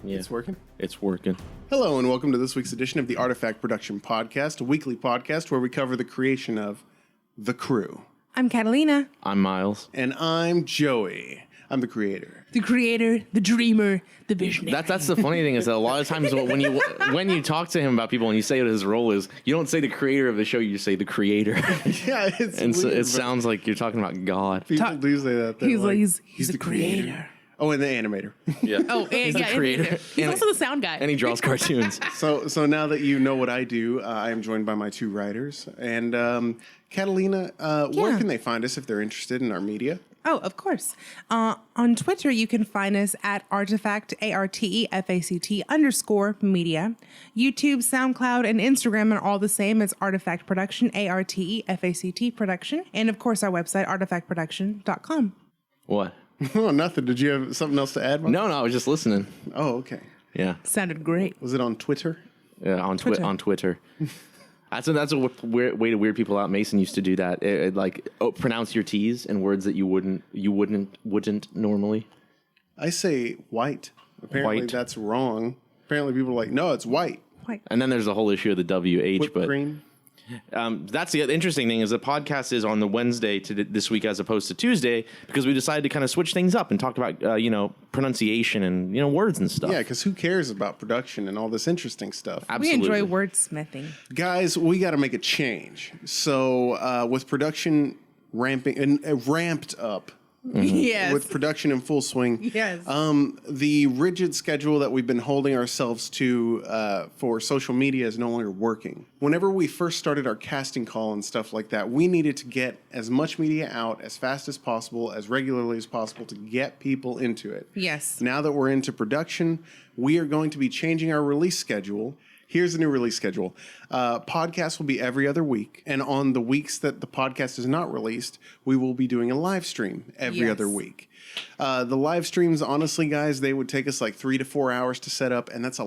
Yeah. It's working? It's working. Hello, and welcome to this week's edition of the Arte Fact Production Podcast, a weekly podcast where we cover the creation of The Crew. I'm Catalina. I'm Miles. And I'm Joey. I'm the creator. The creator, the dreamer, the visionary. That's the funny thing is that a lot of times when you talk to him about people and you say what his role is, you don't say the creator of the show, you say the creator. Yeah, it's And so weird, it sounds like you're talking about God. people do say that. They're He's the creator. Oh, and the animator. Yeah. Oh, and the creator. He's also the sound guy. And he draws cartoons. So now that you know what I do, I am joined by my two writers. And Catalina, where can they find us if they're interested in our media? Oh, of course. On Twitter, you can find us at Artefact, ARTEFACT_media. YouTube, SoundCloud, and Instagram are all the same as Artefact Production, ARTEFACT Production. And of course, our website, artefactproduction.com. What? Oh, nothing. Did you have something else to add? Mike? No, I was just listening. Oh, okay. Yeah. Sounded great. Was it on Twitter? Yeah, on Twitter. That's a weird way to weird people out. Mason used to do that. Pronounce your T's in words that you wouldn't normally. I say white. Apparently White. That's wrong. Apparently people are like, no, it's white. White. And then there's the whole issue of the WH. Whipped cream. That's the interesting thing is the podcast is on the Wednesday to this week as opposed to Tuesday because we decided to kind of switch things up and talk about pronunciation and words and stuff. Yeah, because who cares about production and all this interesting stuff? Absolutely. We enjoy wordsmithing. Guys, we got to make a change. So with production ramping and ramped up. Mm-hmm. Yes. With production in full swing. Yes. The rigid schedule that we've been holding ourselves to for social media is no longer working. Whenever we first started our casting call and stuff like that, we needed to get as much media out as fast as possible, as regularly as possible to get people into it. Yes. Now that we're into production, we are going to be changing our release schedule. Here's the new release schedule. Podcast will be every other week. And on the weeks that the podcast is not released, we will be doing a live stream every other week. The live streams, honestly, guys, they would take us like 3 to 4 hours to set up. And that's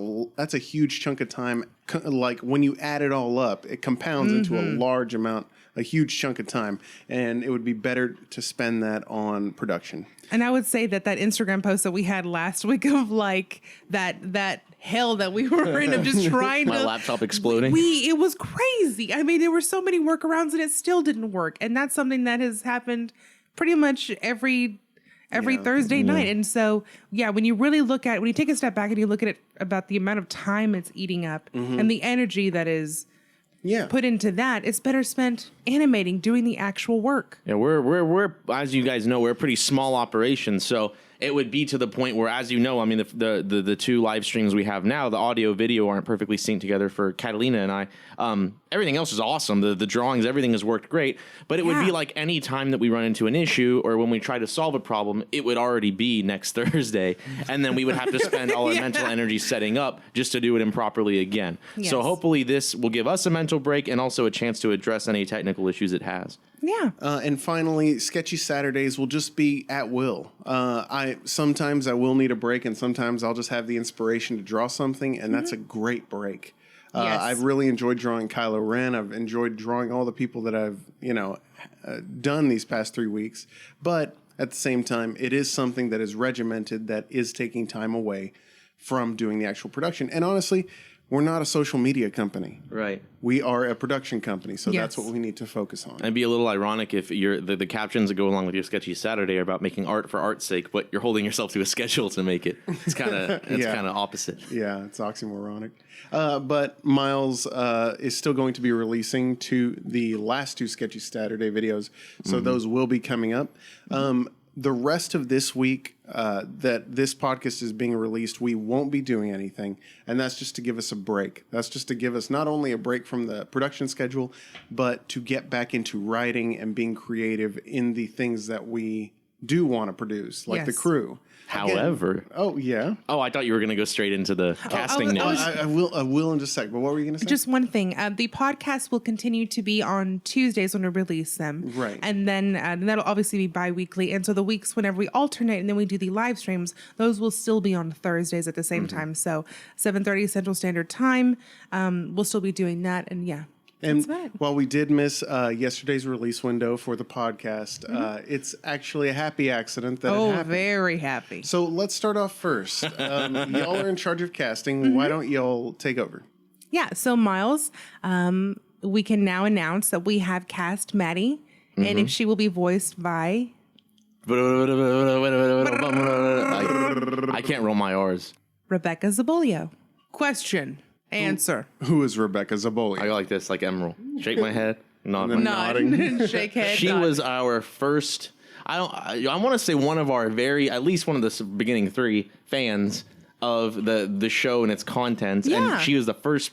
a huge chunk of time. Like when you add it all up, it compounds into a large amount, a huge chunk of time. And it would be better to spend that on production. And I would say that Instagram post that we had last week of like that hell that we were in of just trying My laptop exploding. It was crazy. I mean, there were so many workarounds and it still didn't work. And that's something that has happened pretty much every Thursday night. And so, when you really when you take a step back and you look at it about the amount of time it's eating up and the energy that is put into that, it's better spent animating, doing the actual work. Yeah, we're as you guys know, we're a pretty small operation, so it would be to the point where, as you know, I mean, the two live streams we have now, the audio, video aren't perfectly synced together for Catalina and I. Everything else is awesome. The drawings, everything has worked great. But it would be like any time that we run into an issue or when we try to solve a problem, it would already be next Thursday. And then we would have to spend all our mental energy setting up just to do it improperly again. Yes. So hopefully this will give us a mental break and also a chance to address any technical issues it has. Yeah. And finally, Sketchy Saturdays will just be at will. Sometimes I will need a break, and sometimes I'll just have the inspiration to draw something, and that's a great break. Yes. I've really enjoyed drawing Kylo Ren. I've enjoyed drawing all the people that I've done these past 3 weeks. But at the same time, it is something that is regimented, that is taking time away from doing the actual production. And honestly, we're not a social media company. Right. We are a production company, so that's what we need to focus on. It'd be a little ironic if the captions that go along with your Sketchy Saturday are about making art for art's sake, but you're holding yourself to a schedule to make it. It's kind of opposite. Yeah, it's oxymoronic. But Miles is still going to be releasing the last two Sketchy Saturday videos, so those will be coming up. The rest of this week that this podcast is being released, we won't be doing anything. And that's just to give us a break. That's just to give us not only a break from the production schedule, but to get back into writing and being creative in the things that we do want to produce, like The Crew. However. I thought you were going to go straight into the casting news. I will in just a sec, but what were you going to say? Just one thing. The podcast will continue to be on Tuesdays when we release them. Right. And then that'll obviously be bi-weekly. And so the weeks whenever we alternate and then we do the live streams, those will still be on Thursdays at the same time. So 7:30 Central Standard Time. We'll still be doing that. And And That's right. while we did miss yesterday's release window for the podcast, it's actually a happy accident that it Oh, happened. very happy. So let's start off first. Y'all are in charge of casting. Why don't y'all take over? Yeah. So Miles, we can now announce that we have cast Maddie, and she will be voiced by. I can't roll my R's. Rebecca Zabolio. Question. Answer. Who is Rebecca Zabolio? I go like this, like Emerald. Shake my head, nod. And my then Nod. Shake head. She nod. was our first. I want to say one of our at least one of the beginning 3 fans of the show and its contents. Yeah. And she was the first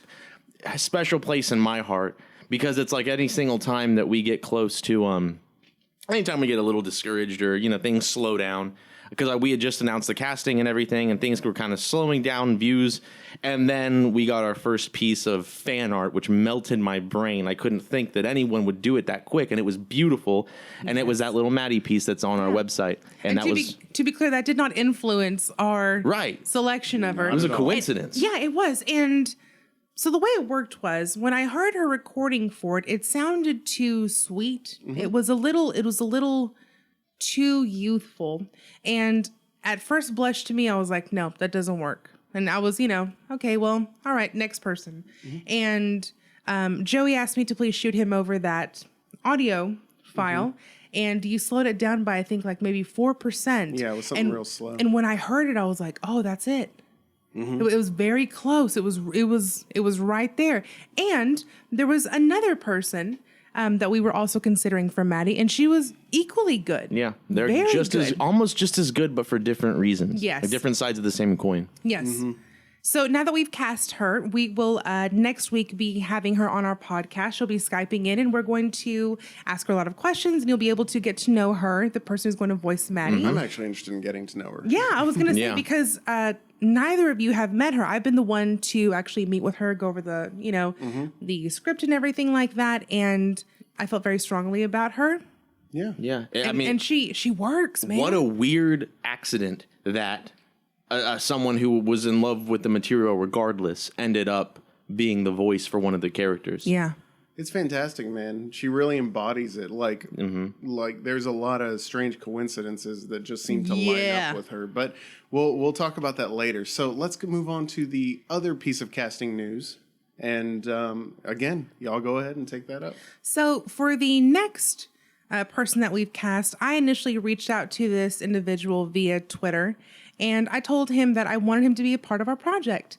special place in my heart because it's like any single time that we get close to anytime we get a little discouraged or things slow down. Because we had just announced the casting and everything, and things were kind of slowing down views. And then we got our first piece of fan art, which melted my brain. I couldn't think that anyone would do it that quick, and it was beautiful. And it was that little Maddie piece that's on our website, and that was to be clear, that did not influence our selection of her. It was a coincidence. Yeah, it was. And so the way it worked was when I heard her recording for it, it sounded too sweet. It was a little too youthful. And at first blush to me, I was like, no, that doesn't work. And I was, okay, well, all right, next person. And Joey asked me to please shoot him over that audio file. And you slowed it down by, I think, like maybe 4%. Yeah, it was something real slow. And when I heard it, I was like, oh, that's it. It was very close. It was right there. And there was another person that we were also considering for Maddie, and she was equally good. Yeah, they're Very good. almost just as good, but for different reasons. Yes. Like different sides of the same coin. Yes. So now that we've cast her, we will next week be having her on our podcast. She'll be Skyping in, and we're going to ask her a lot of questions, and you'll be able to get to know her, the person who's going to voice Maddie. I'm actually interested in getting to know her. Yeah, I was going to say, Yeah. because neither of you have met her. I've been the one to actually meet with her, go over the, the script and everything like that, and I felt very strongly about her. Yeah. Yeah. And she works, man. What a weird accident that someone who was in love with the material regardless ended up being the voice for one of the characters. Yeah. It's fantastic, man. She really embodies it. Like there's a lot of strange coincidences that just seem to line up with her. But we'll talk about that later. So let's move on to the other piece of casting news. And again, y'all go ahead and take that up. So for the next person that we've cast, I initially reached out to this individual via Twitter, and I told him that I wanted him to be a part of our project.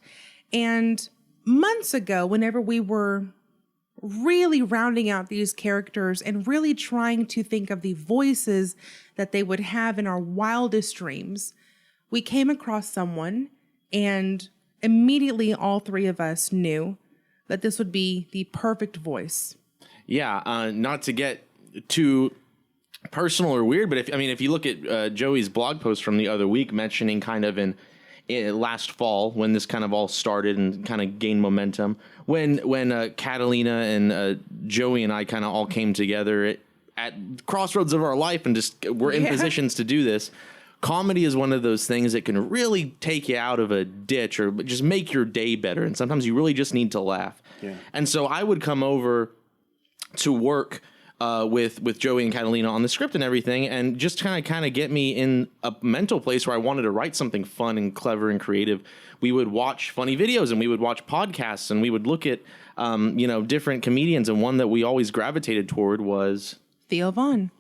And months ago, whenever we were really rounding out these characters and really trying to think of the voices that they would have in our wildest dreams, we came across someone, and immediately all 3 of us knew that this would be the perfect voice. Yeah, not to get too personal or weird, but if you look at Joey's blog post from the other week mentioning kind of in last fall when this kind of all started and kind of gained momentum, when Catalina and Joey and I kind of all came together at crossroads of our life and just were in positions to do this. Comedy is one of those things that can really take you out of a ditch or just make your day better. And sometimes you really just need to laugh. Yeah. And so I would come over to work with Joey and Catalina on the script and everything, and just kind of get me in a mental place where I wanted to write something fun and clever and creative. We would watch funny videos and we would watch podcasts and we would look at different comedians. And one that we always gravitated toward was Theo Vaughn.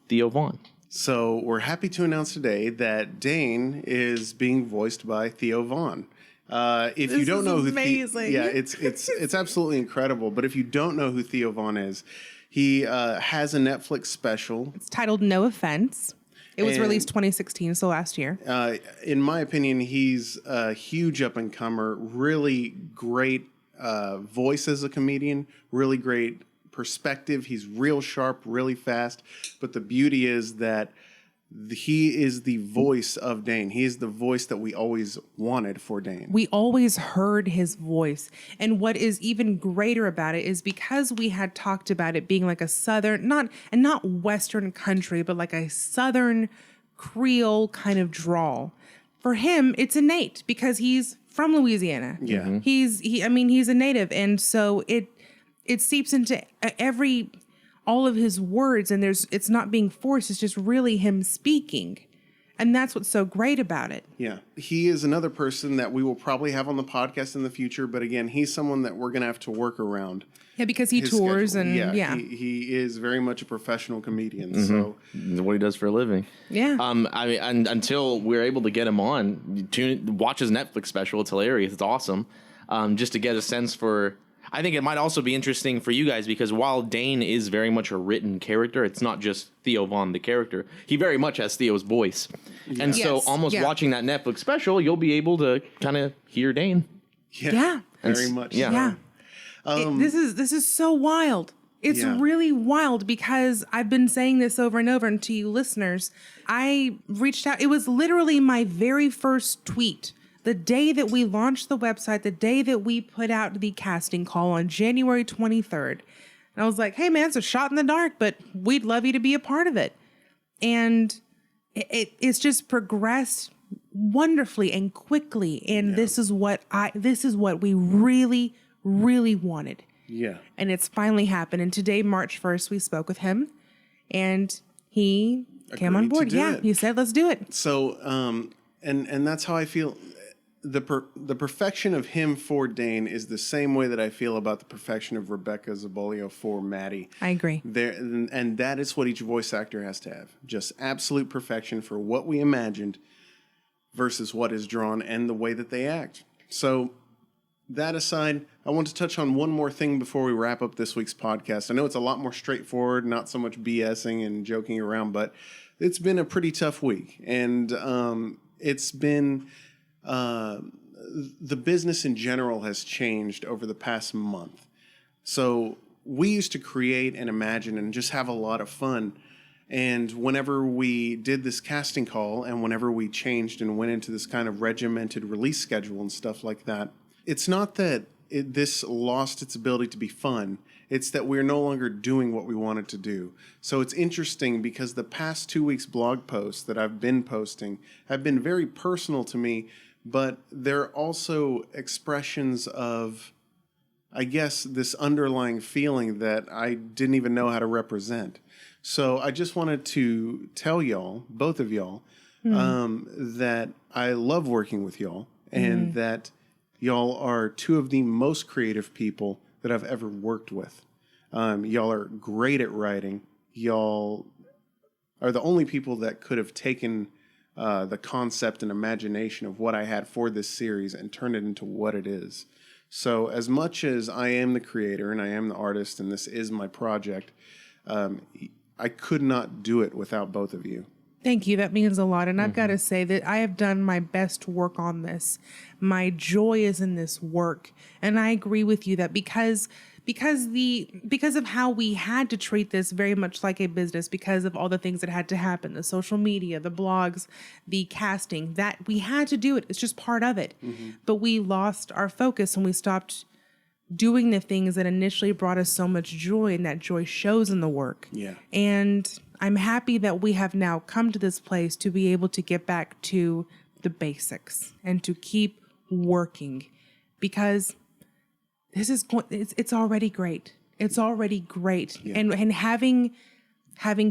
So we're happy to announce today that Dane is being voiced by Theo Vaughn. If you don't know who it's absolutely incredible. But if you don't know who Theo Vaughn is, he has a Netflix special. It's titled No Offense. It was released 2016, so last year. In my opinion, he's a huge up-and-comer, really great voice as a comedian, really great perspective. He's real sharp, really fast. But the beauty is that he is the voice of Dane. He is the voice that we always wanted for Dane. We always heard his voice. And what is even greater about it is because we had talked about it being like a Southern, not Western country, but like a Southern Creole kind of drawl. For him, it's innate because he's from Louisiana. Yeah. He's a native. And so it it seeps into all of his words, and it's not being forced. It's just really him speaking. And that's what's so great about it. Yeah. He is another person that we will probably have on the podcast in the future. But again, he's someone that we're going to have to work around. Yeah, because he tours schedule. and yeah. He is very much a professional comedian. So what he does for a living. Yeah. I mean, and until we're able to get him on, watch his Netflix special. It's hilarious. It's awesome. Just to get a sense for. I think it might also be interesting for you guys because while Dane is very much a written character, it's not just Theo Von the character. He very much has Theo's voice. Yeah. And so almost watching that Netflix special, you'll be able to kind of hear Dane. Yeah. Very much. Yeah. This is so wild. It's really wild because I've been saying this over and over, and to you listeners, I reached out. It was literally my very first tweet. The day that we launched the website, the day that we put out the casting call on January 23rd. And I was like, hey, man, it's a shot in the dark, but we'd love you to be a part of it. And it's just progressed wonderfully and quickly. And this is what we really, really wanted. Yeah. And it's finally happened. And today, March 1st, we spoke with him and he came on board. Yeah. He said, let's do it. So, and that's how I feel. The perfection of him for Dane is the same way that I feel about the perfection of Rebecca Zabolio for Maddie. I agree. And that is what each voice actor has to have. Just absolute perfection for what we imagined versus what is drawn and the way that they act. So that aside, I want to touch on one more thing before we wrap up this week's podcast. I know it's a lot more straightforward, not so much BSing and joking around, but it's been a pretty tough week. And it's been... the business in general has changed over the past month. So we used to create and imagine and just have a lot of fun. And whenever we did this casting call and whenever we changed and went into this kind of regimented release schedule and stuff like that, it's not that this lost its ability to be fun. It's that we're no longer doing what we wanted to do. So it's interesting because the past 2 weeks blog posts that I've been posting have been very personal to me, but they're also expressions of, I guess, this underlying feeling that I didn't even know how to represent. So I just wanted to tell y'all, both of y'all, that I love working with y'all and that y'all are two of the most creative people that I've ever worked with. Y'all are great at writing. Y'all are the only people that could have taken the concept and imagination of what I had for this series and turned it into what it is. So as much as I am the creator and I am the artist and this is my project, I could not do it without both of you. Thank you. That means a lot. And I've got to say that I have done my best work on this. My joy is in this work. And I agree with you that because of how we had to treat this very much like a business, because of all the things that had to happen, the social media, the blogs, the casting, that we had to do it. It's just part of it. But we lost our focus and we stopped doing the things that initially brought us so much joy, and that joy shows in the work. Yeah. And I'm happy that we have now come to this place to be able to get back to the basics and to keep working, because this is it's already great. It's already great. Yeah. And having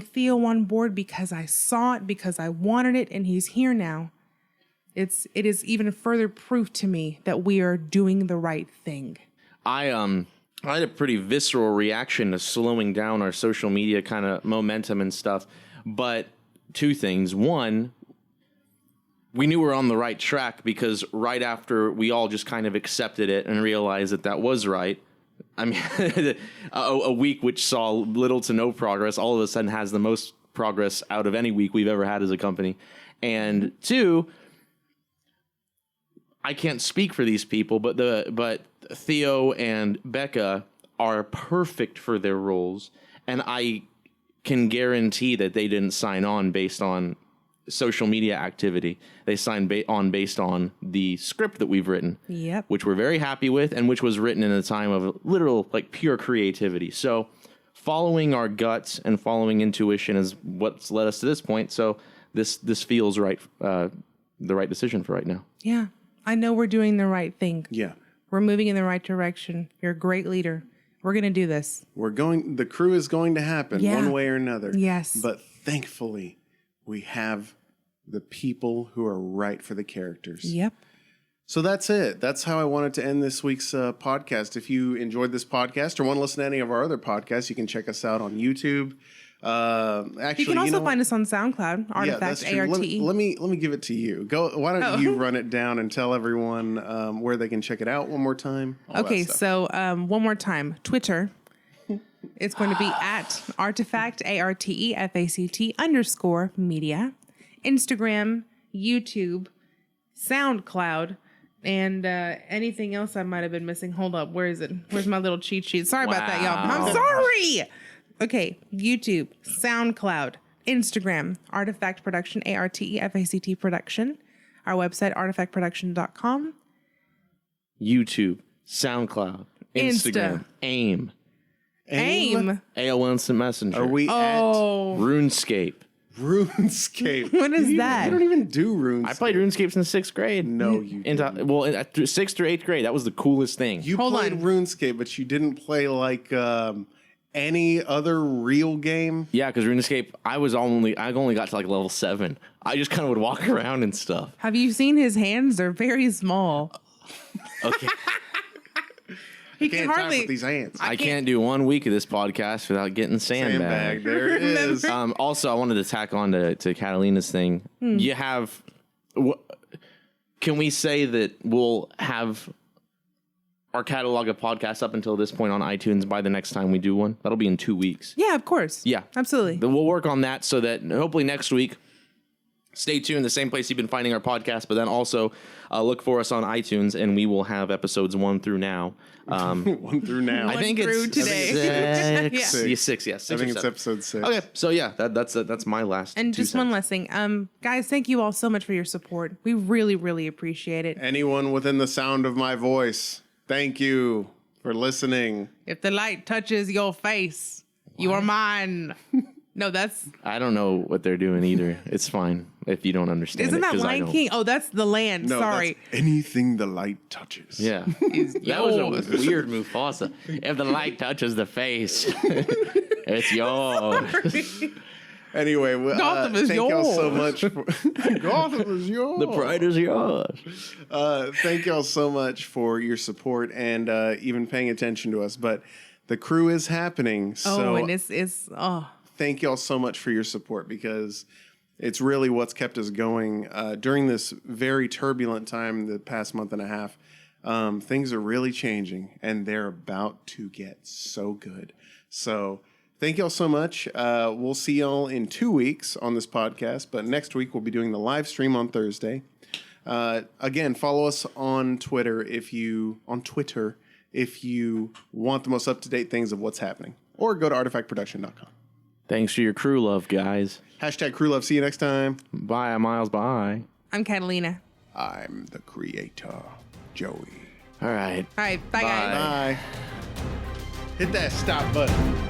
Theo on board because I saw it, because I wanted it, and he's here now. It is even further proof to me that we are doing the right thing. I had a pretty visceral reaction to slowing down our social media kind of momentum and stuff. But two things. One, we knew we were on the right track because right after we all just kind of accepted it and realized that that was right. I mean, a week which saw little to no progress all of a sudden has the most progress out of any week we've ever had as a company. And two, I can't speak for these people, but Theo and Becca are perfect for their roles, and I can guarantee that they didn't sign on based on social media activity. They signed based on the script that we've written, which we're very happy with, and which was written in a time of literal, like, pure creativity. So following our guts and following intuition is what's led us to this point. So this feels right, the right decision for right now. Yeah, I know we're doing the right thing. Yeah. We're moving in the right direction. You're a great leader. We're going to do this. The crew is going to happen one way or another. Yes. But thankfully, we have the people who are right for the characters. Yep. So that's it. That's how I wanted to end this week's podcast. If you enjoyed this podcast or want to listen to any of our other podcasts, you can check us out on YouTube. Actually, You can also find us on SoundCloud, Artifact, ARTE. Let me give it to you. Why don't you run it down and tell everyone where they can check it out one more time? Okay, so one more time. Twitter. It's going to be at Artifact, ARTEFACT _media. Instagram, YouTube, SoundCloud, and anything else I might have been missing. Hold up. Where is it? Where's my little cheat sheet? Sorry about that, y'all. I'm sorry. Okay. YouTube, SoundCloud, Instagram, Artifact Production, ARTEFACT Production. Our website, artifactproduction.com. YouTube, SoundCloud, Instagram, AIM. AOL Instant Messenger. Are we at RuneScape. RuneScape? What is that? I don't even do RuneScape. I played RuneScape since 6th grade. No, you didn't. Well, 6th through 8th grade, that was the coolest thing. You Hold played on. RuneScape, but you didn't play like any other real game. Yeah, because RuneScape, I only got to like level 7. I just kind of would walk around and stuff. Have you seen his hands? They're very small. Okay. He Can't can type hardly. with these hands. I can't do 1 week of this podcast without getting Sandbag. sandbagged. There it is. Also, I wanted to tack on to Catalina's thing. You have... Can we say that we'll have our catalog of podcasts up until this point on iTunes by the next time we do one? That'll be in 2 weeks. Yeah, of course. Yeah. Absolutely. We'll work on that so that hopefully next week, stay tuned, the same place you've been finding our podcast, but then also look for us on iTunes, and we will have episodes 1 through now. 1 through now. I think through it's today. 6. Yeah. Yeah, 6, yeah. 6 I or think it's 7. episode 6. Okay, so yeah, that's my last. And 2 just one cents. last thing. Guys, thank you all so much for your support. We really, really appreciate it. Anyone within the sound of my voice, thank you for listening. If the light touches your face, you are mine. No, that's... I don't know what they're doing either. It's fine if you don't understand. Isn't it, that 'cause I Lion don't. King? Oh, that's the land. No, Sorry. that's anything the light touches. Yeah, that was a weird Mufasa. If the light touches the face, it's yours. Anyway, Gotham is thank y'all so yours. much. Gotham is yours. The pride is yours. Thank y'all so much for your support and even paying attention to us. But the crew is happening. So and it's thank y'all so much for your support, because it's really what's kept us going during this very turbulent time the past month and a half. Things are really changing, and they're about to get so good. So thank y'all so much. We'll see y'all in 2 weeks on this podcast, but next week we'll be doing the live stream on Thursday. Again, follow us on Twitter if you want the most up-to-date things of what's happening, or go to artifactproduction.com. Thanks for your crew love, guys. Hashtag crew love. See you next time. Bye, Miles. Bye. I'm Catalina. I'm the creator, Joey. All right. All right. Bye, guys. Bye. Hit that stop button.